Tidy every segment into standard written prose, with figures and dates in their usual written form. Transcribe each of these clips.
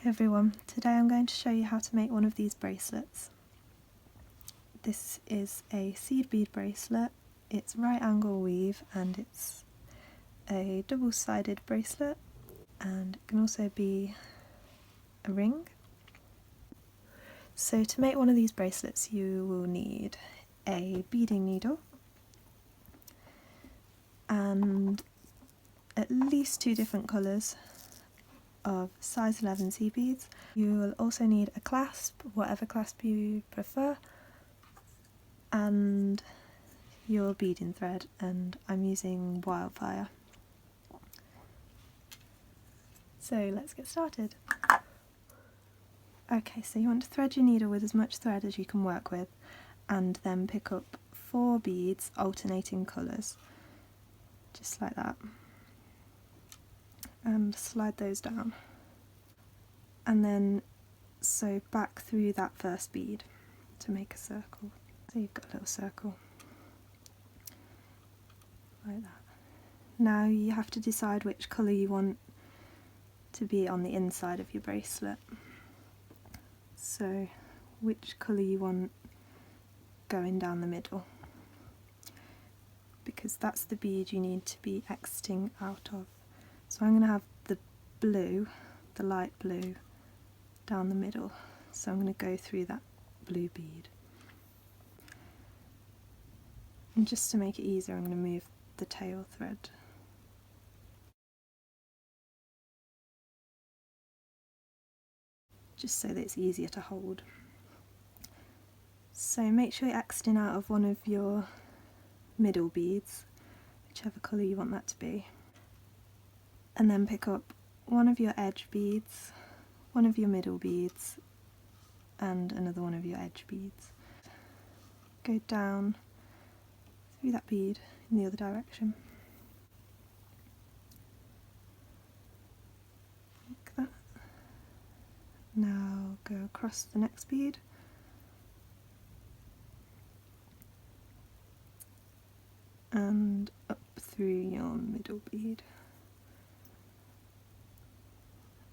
Hi everyone, today I'm going to show you how to make one of these bracelets. This is a seed bead bracelet. It's right angle weave and it's a double-sided bracelet, and it can also be a ring. So to make one of these bracelets you will need a beading needle and at least 2 different colours of size 11 seed beads. You will also need a clasp, whatever clasp you prefer, and your beading thread, and I'm using Wildfire. So let's get started. Okay, so you want to thread your needle with as much thread as you can work with, and then pick up 4 beads alternating colours, just like that, and slide those down, and then sew back through that first bead to make a circle. So you've got a little circle like that. Now you have to decide which colour you want to be on the inside of your bracelet. So which colour you want going down the middle, because that's the bead you need to be exiting out of. So I'm going to have the blue, the light blue, down the middle. So I'm going to go through that blue bead. And just to make it easier, I'm going to move the tail thread. Just so that it's easier to hold. So make sure you're exiting out of one of your middle beads, whichever colour you want that to be. And then pick up one of your edge beads, one of your middle beads, and another one of your edge beads. Go down through that bead in the other direction. Like that. Now go across the next bead. And up through your middle bead.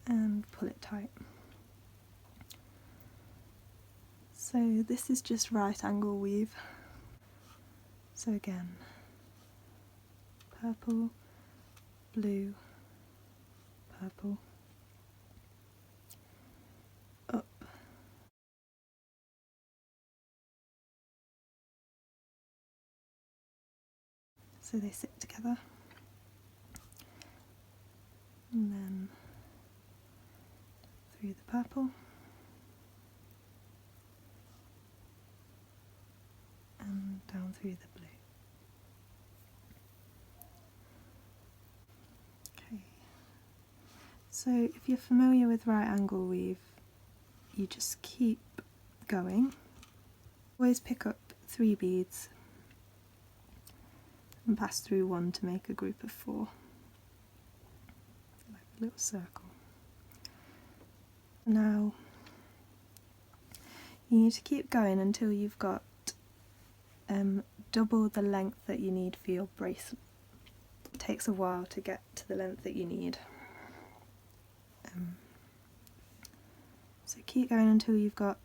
And pull it tight. So this is just right angle weave. So again, purple, blue, purple, up, so they sit together, and then through the purple, and down through the blue. Okay, so if you're familiar with right angle weave, you just keep going. Always pick up 3 beads and pass through 1 to make a group of 4, like a little circle. Now you need to keep going until you've got double the length that you need for your bracelet. It takes a while to get to the length that you need. So keep going until you've got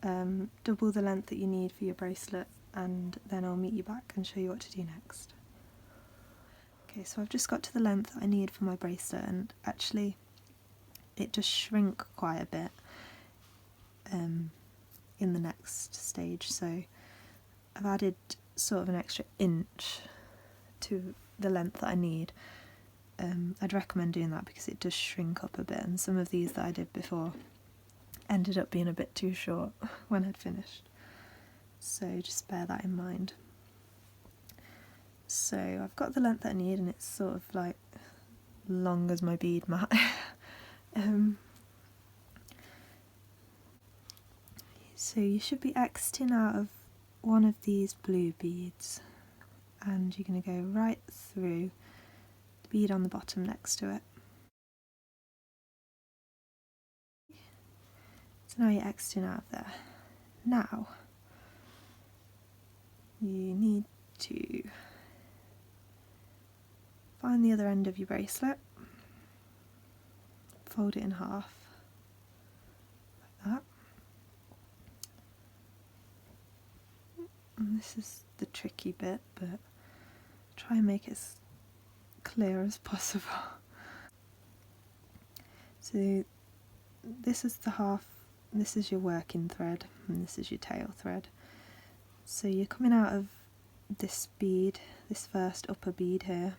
double the length that you need for your bracelet, and then I'll meet you back and show you what to do next. Okay, so I've just got to the length that I need for my bracelet, and actually it does shrink quite a bit in the next stage, so I've added sort of an extra inch to the length that I need. I'd recommend doing that because it does shrink up a bit, and some of these that I did before ended up being a bit too short when I'd finished, so just bear that in mind. So I've got the length that I need, and it's sort of like long as my bead mat. So you should be exiting out of one of these blue beads, and you're going to go right through the bead on the bottom next to it. So now you're exiting out of there. Now you need to find the other end of your bracelet, fold it in half, And this is the tricky bit, but try and make it as clear as possible. So this is the half, this is your working thread, and this is your tail thread. So you're coming out of this bead, this first upper bead here,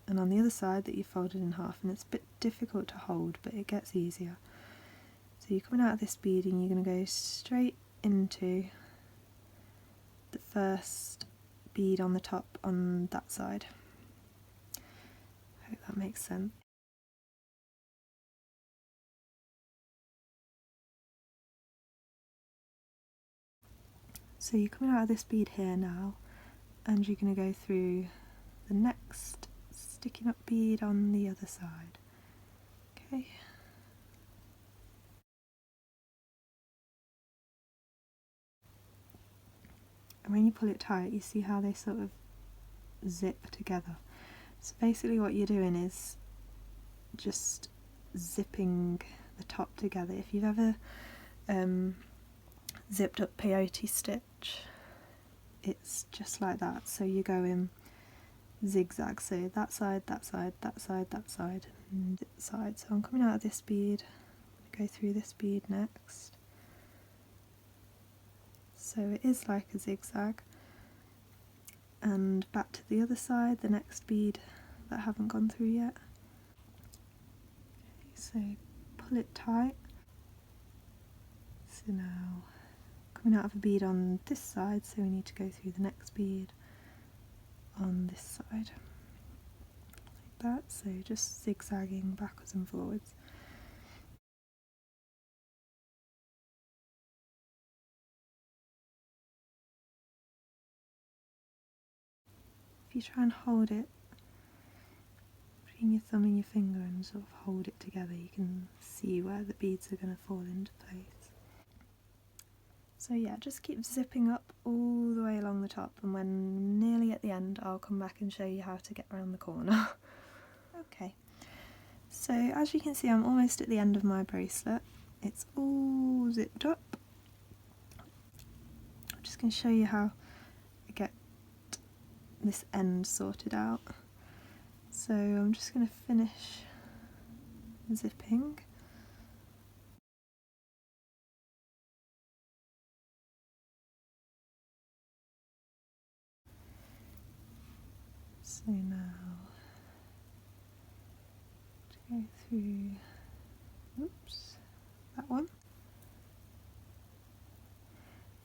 and on the other side that you folded in half, and it's a bit difficult to hold, but it gets easier. So you're coming out of this bead and you're going to go straight into the first bead on the top on that side. I hope that makes sense. So you're coming out of this bead here now, and you're going to go through the next sticking up bead on the other side. Okay. And when you pull it tight, you see how they sort of zip together. So basically what you're doing is just zipping the top together. If you've ever zipped up peyote stitch, it's just like that. So you're going zigzag, so that side, that side, that side, that side, and this side. So I'm coming out of this bead, go through this bead next. So it is like a zigzag, and back to the other side, the next bead that I haven't gone through yet. Okay, so pull it tight. So now coming out of a bead on this side, so we need to go through the next bead on this side, like that. So just zigzagging backwards and forwards. If you try and hold it between your thumb and your finger and sort of hold it together, you can see where the beads are going to fall into place. So yeah, just keep zipping up all the way along the top, and when nearly at the end I'll come back and show you how to get around the corner. Okay, so as you can see, I'm almost at the end of my bracelet. It's all zipped up. I'm just going to show you how I get this end sorted out. So I'm just going to finish zipping. So now to go through, oops, that one.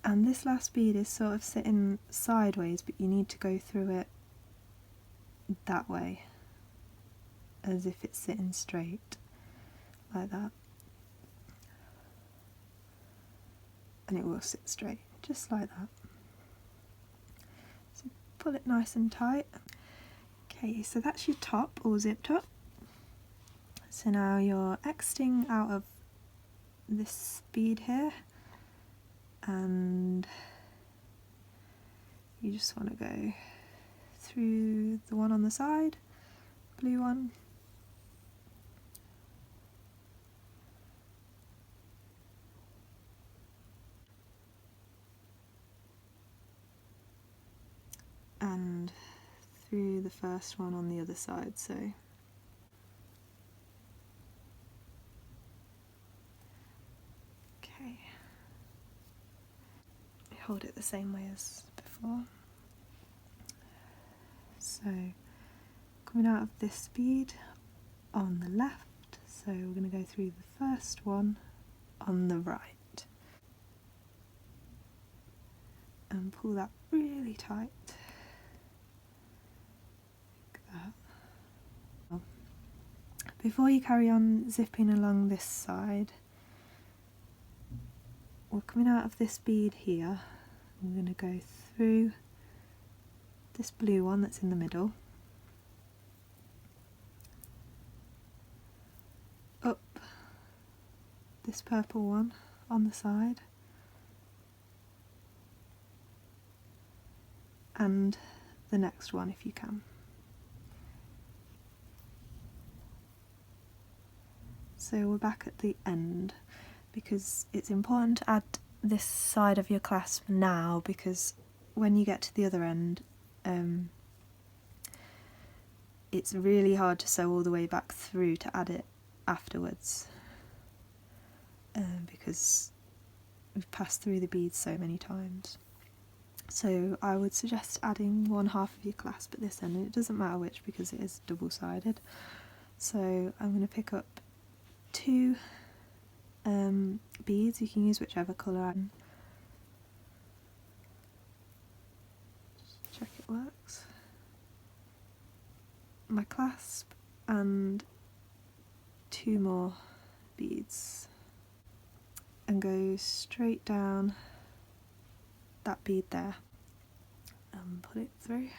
And this last bead is sort of sitting sideways, but you need to go through it that way, as if it's sitting straight, like that. And it will sit straight, just like that. So pull it nice and tight. Okay, so that's your top all zipped up. So now you're exiting out of this bead here, and you just want to go through the one on the side, blue one, and through the first one on the other side. So okay, hold it the same way as before. So coming out of this bead on the left, so we're going to go through the first one on the right and pull that really tight, like that. Before you carry on zipping along this side, we're coming out of this bead here. I'm going to go through this blue one that's in the middle, up this purple one on the side, and the next one if you can. So we're back at the end, because it's important to add this side of your clasp now, because when you get to the other end, it's really hard to sew all the way back through to add it afterwards, because we've passed through the beads so many times. So I would suggest adding one half of your clasp at this end, and it doesn't matter which because it is double-sided. So I'm going to pick up 2 beads. You can use whichever colour. Just check it works. My clasp and 2 more beads, and go straight down that bead there and put it through.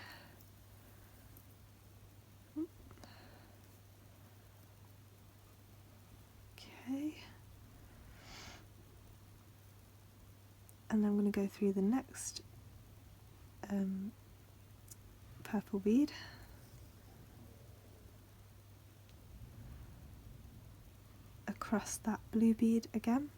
Okay, and then I'm going to go through the next purple bead, across that blue bead again,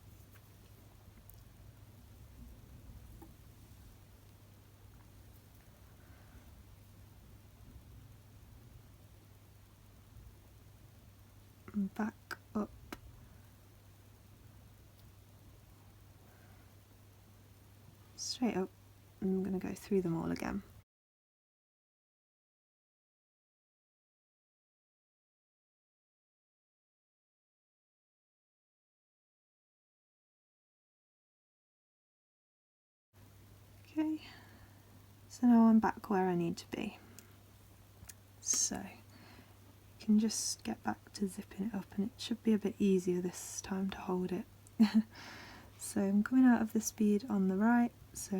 and back up, straight up, and I'm going to go through them all again. Okay, so now I'm back where I need to be. So you can just get back to zipping it up, and it should be a bit easier this time to hold it. So I'm coming out of this bead on the right, so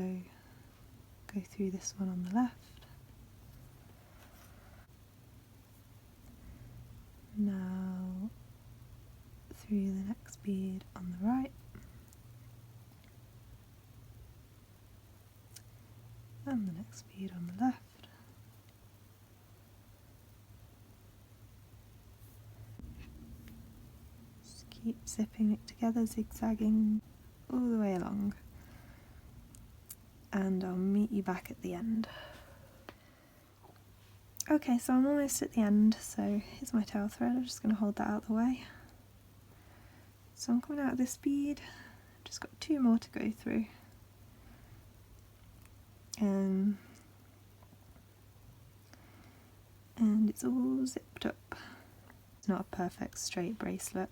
go through this one on the left. Now through the next bead on the right, and the next bead on the left. Just keep zipping it together, zigzagging all the way along, and I'll meet you back at the end. Okay, so I'm almost at the end, so here's my tail thread. I'm just going to hold that out of the way. So I'm coming out of this bead, just got 2 more to go through. And it's all zipped up. It's not a perfect straight bracelet.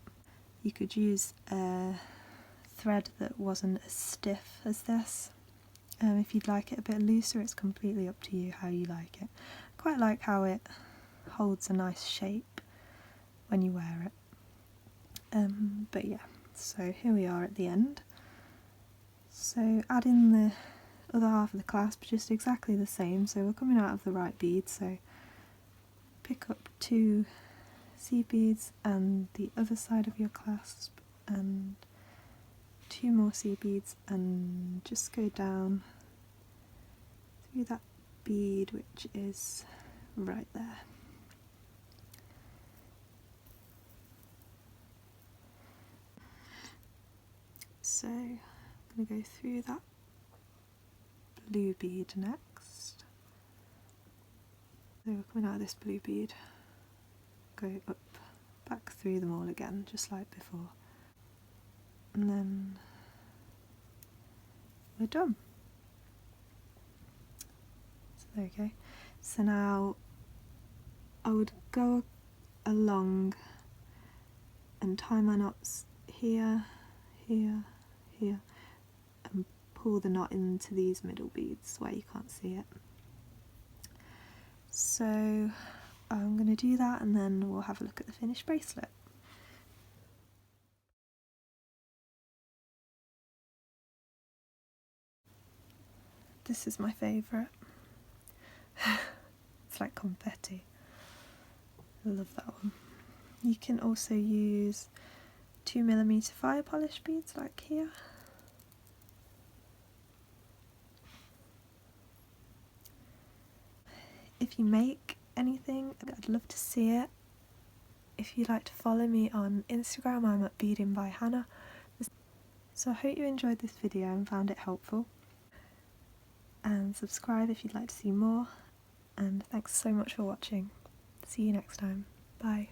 You could use a thread that wasn't as stiff as this. If you'd like it a bit looser, it's completely up to you how you like it. I quite like how it holds a nice shape when you wear it. But yeah, so here we are at the end. So add in the other half of the clasp, just exactly the same. So we're coming out of the right bead, so pick up 2 seed beads and the other side of your clasp, and 2 more seed beads, and just go down through that bead which is right there. So I'm going to go through that blue bead next. So we're coming out of this blue bead, go up, back through them all again, just like before, and then we're done. So there we go. So now I would go along and tie my knots here, here, here, and pull the knot into these middle beads where you can't see it. So I'm going to do that, and then we'll have a look at the finished bracelet. This is my favourite. It's like confetti. I love that one. You can also use 2mm fire polish beads like here. If you make anything, I'd love to see it. If you'd like to follow me on Instagram, I'm at Beading by Hannah. So I hope you enjoyed this video and found it helpful, and subscribe if you'd like to see more, and thanks so much for watching. See you next time. Bye.